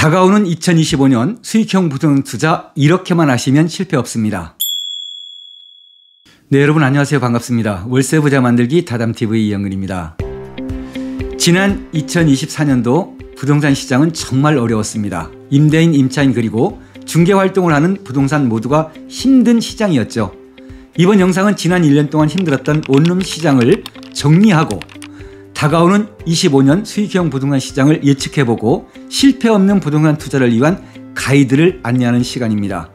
다가오는 2025년 수익형 부동산 투자 이렇게만 하시면 실패 없습니다. 네, 여러분 안녕하세요. 반갑습니다. 월세 부자 만들기 다담TV 이영근입니다. 지난 2024년도 부동산 시장은 정말 어려웠습니다. 임대인, 임차인 그리고 중개활동을 하는 부동산 모두가 힘든 시장이었죠. 이번 영상은 지난 1년 동안 힘들었던 원룸 시장을 정리하고 다가오는 25년 수익형 부동산 시장을 예측해보고 실패 없는 부동산 투자를 위한 가이드를 안내하는 시간입니다.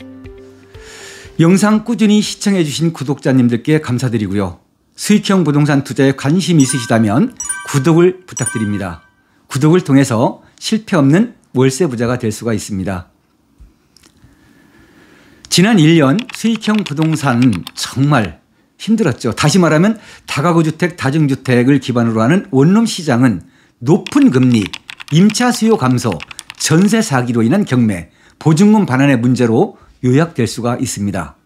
영상 꾸준히 시청해주신 구독자님들께 감사드리고요. 수익형 부동산 투자에 관심 있으시다면 구독을 부탁드립니다. 구독을 통해서 실패 없는 월세 부자가 될 수가 있습니다. 지난 1년 수익형 부동산 정말 힘들었죠. 다시 말하면 다가구 주택, 다중주택을 기반으로 하는 원룸 시장은 높은 금리, 임차 수요 감소, 전세 사기로 인한 경매, 보증금 반환의 문제로 요약될 수가 있습니다.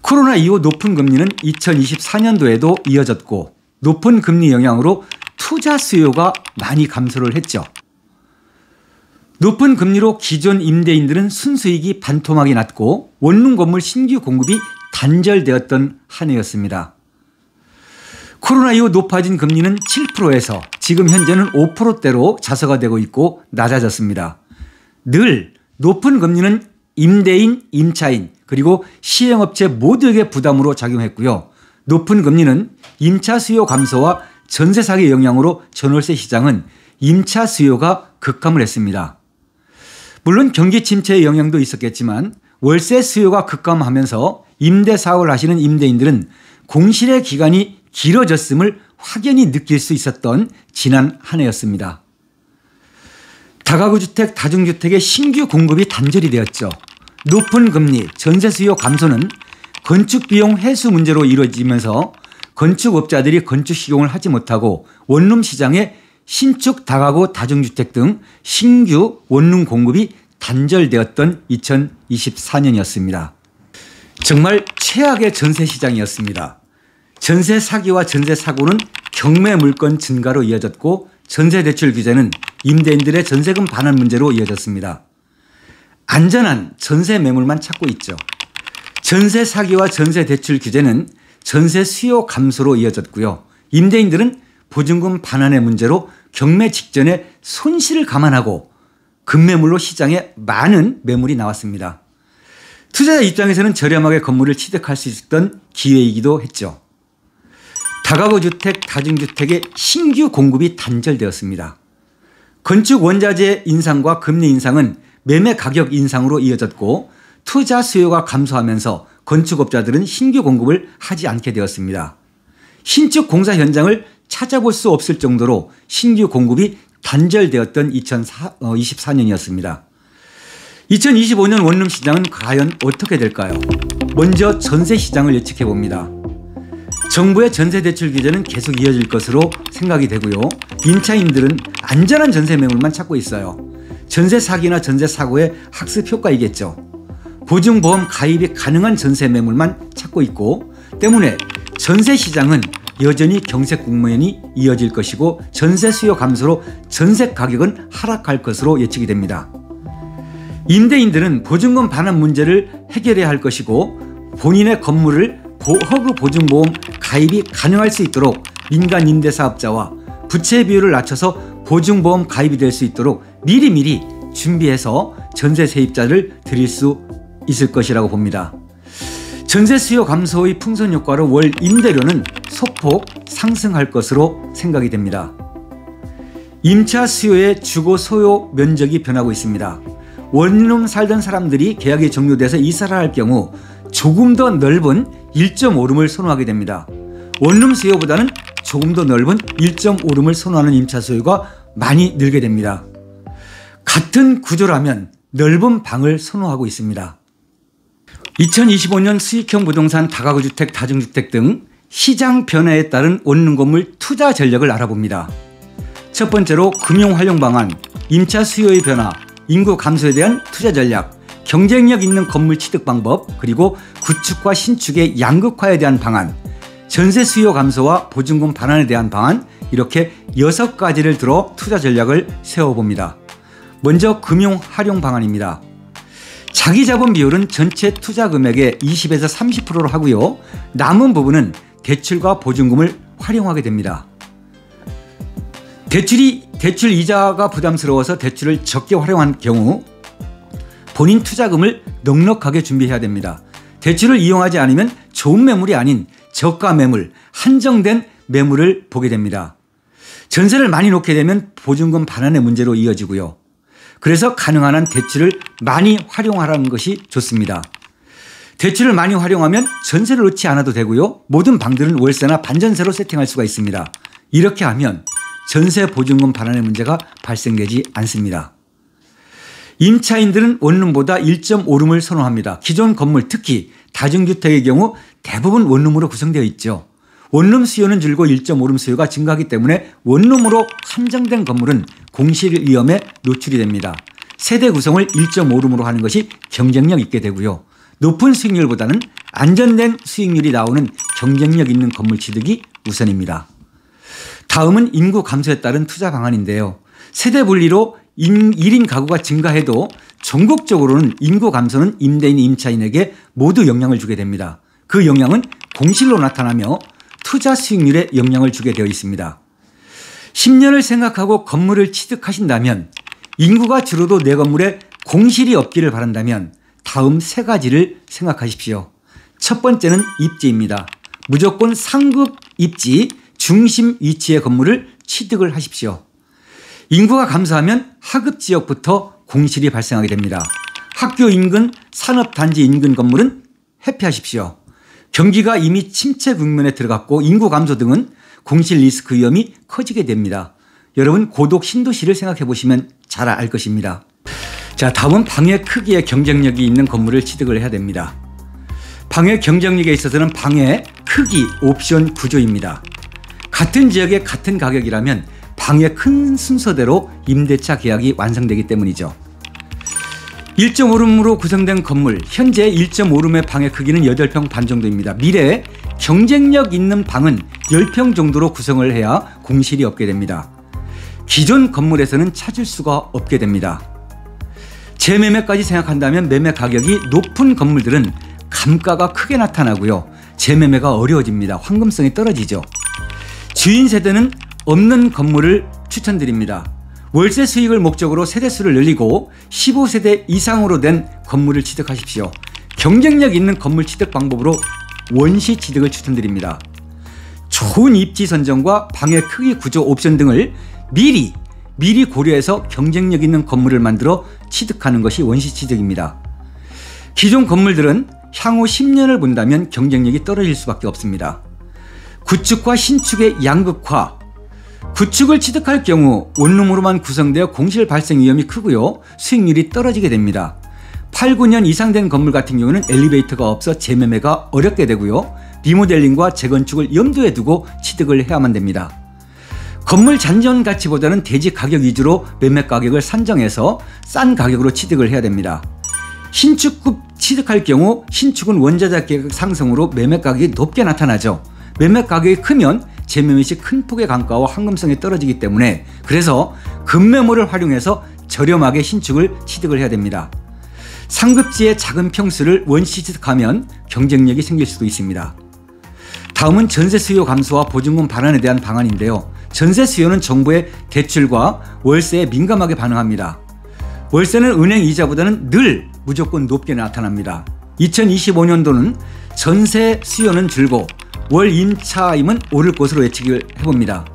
코로나 이후 높은 금리는 2024년도에도 이어졌고 높은 금리 영향으로 투자 수요가 많이 감소를 했죠. 높은 금리로 기존 임대인들은 순수익이 반토막이 났고 원룸 건물 신규 공급이 단절되었던 한 해였습니다. 코로나 이후 높아진 금리는 7%에서 지금 현재는 5%대로 자서가 되고 있고 낮아졌습니다. 늘 높은 금리는 임대인, 임차인 그리고 시행업체 모두에게 부담으로 작용했고요. 높은 금리는 임차 수요 감소와 전세 사기 영향으로 전월세 시장은 임차 수요가 급감을 했습니다. 물론 경기 침체의 영향도 있었겠지만 월세 수요가 급감하면서 임대 사업을 하시는 임대인들은 공실의 기간이 길어졌음을 확연히 느낄 수 있었던 지난 한 해였습니다. 다가구 주택, 다중주택의 신규 공급이 단절이 되었죠. 높은 금리, 전세 수요 감소는 건축 비용 회수 문제로 이루어지면서 건축업자들이 건축 시공을 하지 못하고 원룸 시장에 신축 다가구 다중주택 등 신규 원룸 공급이 단절되었던 2024년이었습니다. 정말 최악의 전세 시장이었습니다. 전세 사기와 전세 사고는 경매 물건 증가로 이어졌고 전세 대출 규제는 임대인들의 전세금 반환 문제로 이어졌습니다. 안전한 전세 매물만 찾고 있죠. 전세 사기와 전세 대출 규제는 전세 수요 감소로 이어졌고요. 임대인들은 보증금 반환의 문제로 경매 직전에 손실을 감안하고 급매물로 시장에 많은 매물이 나왔습니다. 투자자 입장에서는 저렴하게 건물을 취득할 수 있었던 기회이기도 했죠. 다가구 주택, 다중주택의 신규 공급이 단절되었습니다. 건축 원자재 인상과 금리 인상은 매매 가격 인상으로 이어졌고 투자 수요가 감소하면서 건축업자들은 신규 공급을 하지 않게 되었습니다. 신축 공사 현장을 찾아볼 수 없을 정도로 신규 공급이 단절되었던 2024년이었습니다. 2025년 원룸 시장은 과연 어떻게 될까요? 먼저 전세 시장을 예측해 봅니다. 정부의 전세 대출 규제는 계속 이어질 것으로 생각이 되고요. 임차인들은 안전한 전세 매물만 찾고 있어요. 전세 사기나 전세 사고의 학습 효과이겠죠. 보증보험 가입이 가능한 전세 매물만 찾고 있고 때문에 전세 시장은 여전히 경색 국면이 이어질 것이고 전세 수요 감소로 전세 가격은 하락할 것으로 예측이 됩니다. 임대인들은 보증금 반환 문제를 해결해야 할 것이고 본인의 건물을 허그 보증보험 가입이 가능할 수 있도록 민간 임대사업자와 부채 비율을 낮춰서 보증보험 가입이 될 수 있도록 미리미리 준비해서 전세 세입자를 드릴 수 있을 것이라고 봅니다. 전세 수요 감소의 풍선 효과로 월 임대료는 소폭 상승할 것으로 생각이 됩니다. 임차 수요의 주거 소요 면적이 변하고 있습니다. 원룸 살던 사람들이 계약이 종료돼서 이사를 할 경우 조금 더 넓은 1.5룸을 선호하게 됩니다. 원룸 수요보다는 조금 더 넓은 1.5룸을 선호하는 임차 수요가 많이 늘게 됩니다. 같은 구조라면 넓은 방을 선호하고 있습니다. 2025년 수익형 부동산 다가구 주택, 다중주택 등 시장 변화에 따른 원룸 건물 투자 전략을 알아봅니다. 첫 번째로 금융 활용 방안, 임차 수요의 변화, 인구 감소에 대한 투자 전략, 경쟁력 있는 건물 취득 방법, 그리고 구축과 신축의 양극화에 대한 방안, 전세 수요 감소와 보증금 반환에 대한 방안, 이렇게 6가지를 들어 투자 전략을 세워봅니다. 먼저 금융 활용 방안입니다. 자기 자본 비율은 전체 투자 금액의 20에서 30%로 하고요. 남은 부분은 대출과 보증금을 활용하게 됩니다. 대출 이자가 부담스러워서 대출을 적게 활용한 경우 본인 투자금을 넉넉하게 준비해야 됩니다. 대출을 이용하지 않으면 좋은 매물이 아닌 저가 매물, 한정된 매물을 보게 됩니다. 전세를 많이 놓게 되면 보증금 반환의 문제로 이어지고요. 그래서 가능한 한 대출을 많이 활용하라는 것이 좋습니다. 대출을 많이 활용하면 전세를 놓지 않아도 되고요. 모든 방들은 월세나 반전세로 세팅할 수가 있습니다. 이렇게 하면 전세 보증금 반환의 문제가 발생되지 않습니다. 임차인들은 원룸보다 1.5룸을 선호합니다. 기존 건물, 특히 다중주택의 경우 대부분 원룸으로 구성되어 있죠. 원룸 수요는 줄고 1.5룸 수요가 증가하기 때문에 원룸으로 한정된 건물은 공실 위험에 노출이 됩니다. 세대 구성을 1.5룸으로 하는 것이 경쟁력 있게 되고요. 높은 수익률보다는 안전된 수익률이 나오는 경쟁력 있는 건물 취득이 우선입니다. 다음은 인구 감소에 따른 투자 방안인데요. 세대 분리로 1인 가구가 증가해도 전국적으로는 인구 감소는 임대인, 임차인에게 모두 영향을 주게 됩니다. 그 영향은 공실로 나타나며 투자 수익률에 영향을 주게 되어 있습니다. 10년을 생각하고 건물을 취득하신다면, 인구가 줄어도 내 건물에 공실이 없기를 바란다면 다음 세 가지를 생각하십시오. 첫 번째는 입지입니다. 무조건 상급 입지, 중심 위치의 건물을 취득을 하십시오. 인구가 감소하면 하급 지역부터 공실이 발생하게 됩니다. 학교 인근, 산업단지 인근 건물은 회피하십시오. 경기가 이미 침체 국면에 들어갔고 인구 감소 등은 공실 리스크 위험이 커지게 됩니다. 여러분, 고독 신도시를 생각해 보시면 잘 알 것입니다. 자, 다음은 방의 크기에 경쟁력이 있는 건물을 취득을 해야 됩니다. 방의 경쟁력에 있어서는 방의 크기 옵션 구조입니다. 같은 지역의 같은 가격이라면 방의 큰 순서대로 임대차 계약이 완성되기 때문이죠. 1.5룸으로 구성된 건물, 현재 1.5룸의 방의 크기는 8평 반 정도입니다. 미래에 경쟁력 있는 방은 10평 정도로 구성을 해야 공실이 없게 됩니다. 기존 건물에서는 찾을 수가 없게 됩니다. 재매매까지 생각한다면 매매 가격이 높은 건물들은 감가가 크게 나타나고요. 재매매가 어려워집니다. 황금성이 떨어지죠. 주인 세대는 없는 건물을 추천드립니다. 월세 수익을 목적으로 세대수를 늘리고 15세대 이상으로 된 건물을 취득하십시오. 경쟁력 있는 건물 취득 방법으로 원시 취득을 추천드립니다. 좋은 입지 선정과 방의 크기 구조 옵션 등을 미리 고려해서 경쟁력 있는 건물을 만들어 취득하는 것이 원시 취득입니다. 기존 건물들은 향후 10년을 본다면 경쟁력이 떨어질 수밖에 없습니다. 구축과 신축의 양극화. 구축을 취득할 경우 원룸으로만 구성되어 공실 발생 위험이 크고요. 수익률이 떨어지게 됩니다. 8, 9년 이상 된 건물 같은 경우는 엘리베이터가 없어 재매매가 어렵게 되고요. 리모델링과 재건축을 염두에 두고 취득을 해야만 됩니다. 건물 잔존 가치보다는 대지 가격 위주로 매매 가격을 산정해서 싼 가격으로 취득을 해야 됩니다. 신축급 취득할 경우 신축은 원자재 가격 상승으로 매매 가격이 높게 나타나죠. 매매 가격이 크면 재매매 시 큰 폭의 감가와 황금성이 떨어지기 때문에, 그래서 급매물을 활용해서 저렴하게 신축을 취득을 해야 됩니다. 상급지의 작은 평수를 원시 취득하면 경쟁력이 생길 수도 있습니다. 다음은 전세 수요 감소와 보증금 반환에 대한 방안인데요. 전세 수요는 정부의 대출과 월세에 민감하게 반응합니다. 월세는 은행 이자보다는 늘 무조건 높게 나타납니다. 2025년도는 전세 수요는 줄고 월 임차임은 오를 것으로 예측을 해봅니다.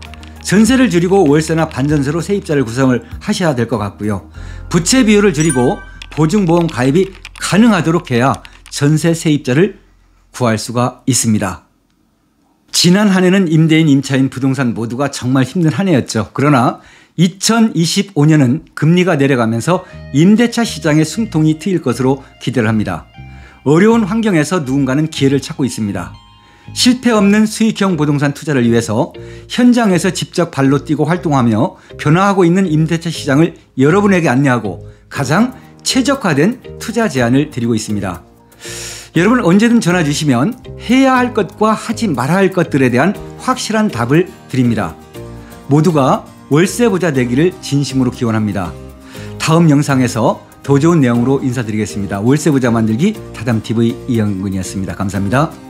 전세를 줄이고 월세나 반전세로 세입자를 구성을 하셔야 될 것 같고요. 부채 비율을 줄이고 보증보험 가입이 가능하도록 해야 전세 세입자를 구할 수가 있습니다. 지난 한 해는 임대인, 임차인, 부동산 모두가 정말 힘든 한 해였죠. 그러나 2025년은 금리가 내려가면서 임대차 시장의 숨통이 트일 것으로 기대를 합니다. 어려운 환경에서 누군가는 기회를 찾고 있습니다. 실패 없는 수익형 부동산 투자를 위해서 현장에서 직접 발로 뛰고 활동하며 변화하고 있는 임대차 시장을 여러분에게 안내하고 가장 최적화된 투자 제안을 드리고 있습니다. 여러분, 언제든 전화 주시면 해야 할 것과 하지 말아야 할 것들에 대한 확실한 답을 드립니다. 모두가 월세 부자 되기를 진심으로 기원합니다. 다음 영상에서 더 좋은 내용으로 인사드리겠습니다. 월세 부자 만들기 다담TV 이영근이었습니다. 감사합니다.